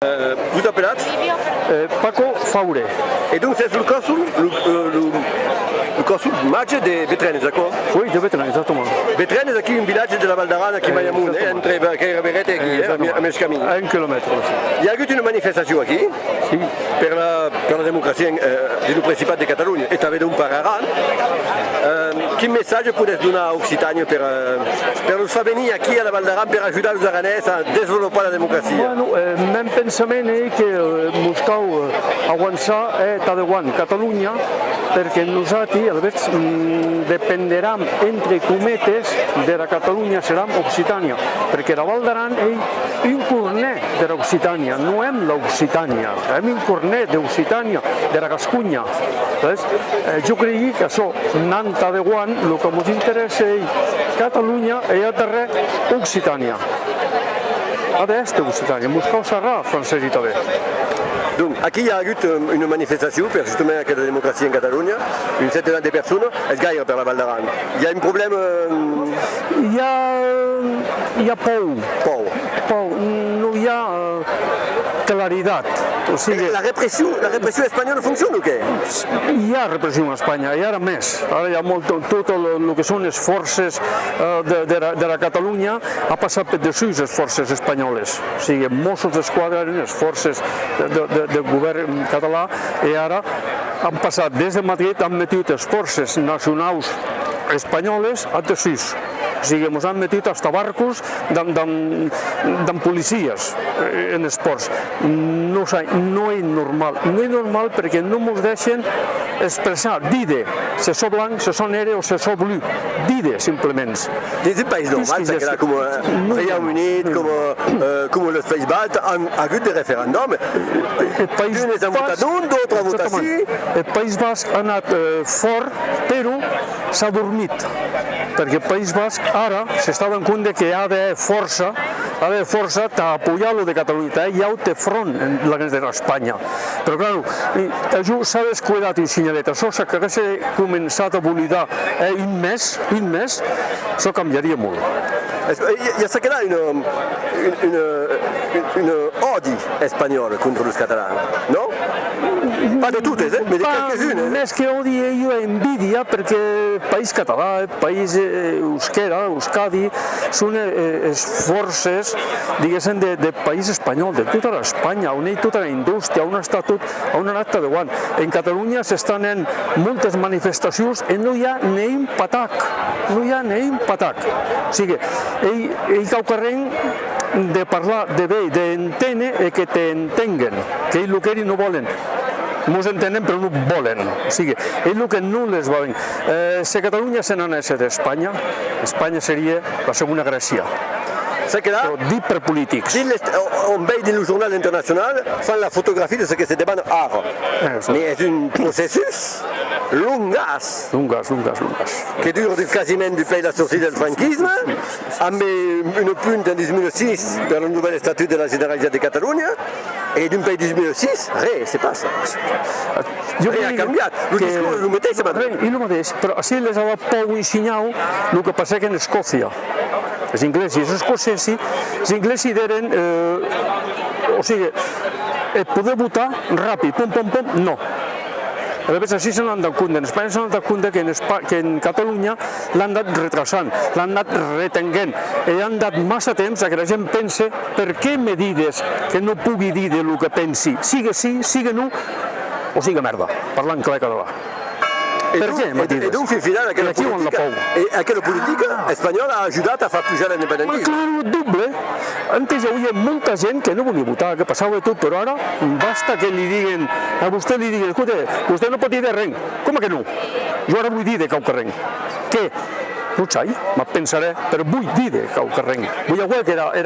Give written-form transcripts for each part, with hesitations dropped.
Vous appelez Paco Faure. Et donc c'est le consul match de Betrenes, d'accord? Oui, de Betrenes, exactement. Betrenes è qui un villaggio della Val d'Arana qui è entre Cairaberet e qui, a mes camins. À 1 kilomètre aussi. Il y a eu une manifestation qui Sí. per la democracia del Principat de Catalunya e també d'un per Aran. Quin missatge podeu donar a Occitània per els fa venir aquí a la Val d'Aran per ajudar els aranès a desenvolupar la democracia? Bueno, mon pensament és que Moscou avançar Taiwan, Catalunya, perquè nosaltres, almenys, dependrem, entre cometes, de la Catalunya serà Occitània, perquè la Val d'Aran és un cornet de l'Occitània, no hem l'Occitània, hem un cornet d'Occitània, de la Gascunya. Jo crec que això, anant a Taiwan, el que ens interessa és Catalunya i a darrer Occitània. A d'est Occitània, Moscou serà francès i també. Donc, aquí hi ha hagut una manifestació per justament aquesta democràcia en Catalunya, un centenar de persones, és gaire per la Val d'Aran. Hi ha un problema... Hi ha por. No hi ha claritat. O sigui, la repressió espanyola funciona o què? Hi ha repressió a Espanya, i ara més. Ara hi ha tot el que són les forces de la Catalunya ha passat per desús les forces espanyoles. O sigui, Mossos d'Esquadra eren les forces del govern català i ara han passat des de Madrid, han metit les forces nacionals espanyoles a desús. O sigui, ens han metit hasta barcos amb policies en esports. No és normal. No és normal perquè no ens deixen expressar, dir si so blanc, si so negre o si so blu. Dir simplement. Des països normals, com el Regne Unit, com els Països Baltes, han hagut de referèndum. Uns han votat un, d'altres han votat sí. El País Basc ha anat fort, però s'ha dormit. Perquè el País Basc ara s'està donant compte que hi ha d'haver força d'apoyar-lo de Catalunya. Hi ha un front en la guerra d'Espanya. Però, clar, això s'ha descuidat un senyalet. Això que hagués començat a buidar un mes, això canviaria molt. Ja s'ha quedat una odi espanyola contra els catalans, no? Pas de totes, però de quelques-unes. Més que odi, jo envidia, perquè el país català, el país euskera, euskadi, són les forces, diguéssim, del país espanyol, de tota l'Espanya, on hi ha tota la indústria, on han anat Taiwan. En Catalunya s'estan en moltes manifestacions i no hi ha ni un patac. O sigui, ell caucarrenc de parlar de bé, d'entendre i que t'entenguen, que ells el que ells no volen. Ens entenen però no volen, o sigui, ells el que no les volen. Si Catalunya se n'anés d'Espanya, Espanya seria la segona Grècia. S'ha quedat... Dit per polítics. On veig dins el jornal internacional fan la fotografia de ce que se demana ara. Mais és un processus longas. Que dure quasiment depuis la sortie del franquisme, amb una punta en 2006 per el nou estatut de la Generalitat de Catalunya, i d'un país 2006, res se passa. Res ha canviat. El discurs és el mateix. És el mateix, però així les ha por ensenyar el que passa en Escòcia. Els inglesos i els escocesos, els inglesos eren, o sigui, poder votar ràpid, pum, no. A vegades així se n'han dat compte. En Espanya se n'han dat compte que en Catalunya l'han anat retrasant, l'han anat retenguent i han dat massa temps a que la gent pense per què medides que no pugui dir del que pensi, siga sí, siga no o siga merda, parlant clar català. Per què medides? I d'un fin final aquella política espanyola ha ajudat a fer pujar l'independentisme. Clar, doble. Antes hi havia molta gent que no volia votar, que passava tot, però ara basta que li diguen, a vostè li diguen, escolta, vostè no pot dir de res. Com que no? Jo ara vull dir de caucarrenc. Què? No sai, me pensaré, però vull dir de caucarrenc. Vull dir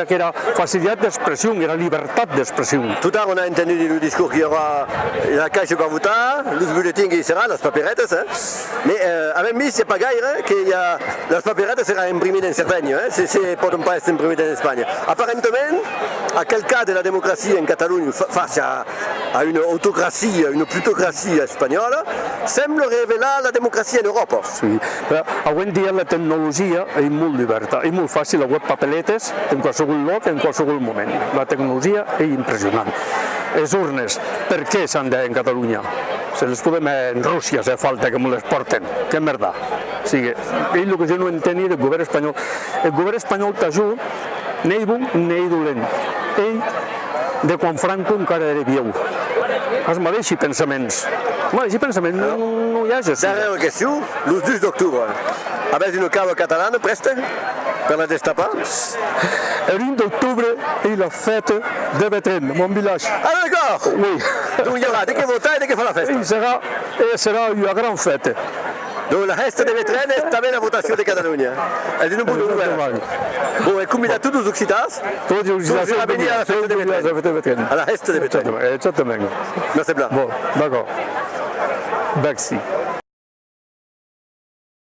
que era facilitat d'expressió, era llibertat d'expressió. Tout à l'heure, on a entendu le discours qu'il y aura la caixa va votar, les bulletins qui serà, les paperetes, mais avec mi, c'est pas gaire que les paperetes seran imprimées en Cerveny, si poden pas être imprimées en Espanya. Aparentement, a quel cas de la démocratie en Catalunya face a une autocratie, une plutocratie espanyola, semble révéler la démocratie en Europa. Sí, però avui en dia la tecnologia és molt diversa, és molt fàcil a web papeletes en qualsevol lloc, en qualsevol moment. La tecnologia és impressionant. Les urnes, per què s'han en Catalunya? Se les podem en Rússia, si falta que me les porten. Que merda. O sigui, és el que jo no entenia del govern espanyol. El govern espanyol t'ajuda, ni bo ni dolent. Ell, de quan Franco encara era viu. Els mateixos pensaments. Els mateixos pensaments, no hi ha això. Dernière question, le 12 d'octubre. Avez une cave catalane preste per la destapar? El 20 d'octubre és la fête de Betén, mon village. Ah d'accord. Oui. Donc il y aura dès que voter et dès que fa la festa. Et sera une grande fête. Donc la resta de Betén és també la votació de Catalunya. És una bona novel·la. Bon, he convidat tots els occitans. Tots els occitans a venir a la festa de Betén. A la resta de Betén. Exactement. Merci blanc. Bon, d'accord. Merci.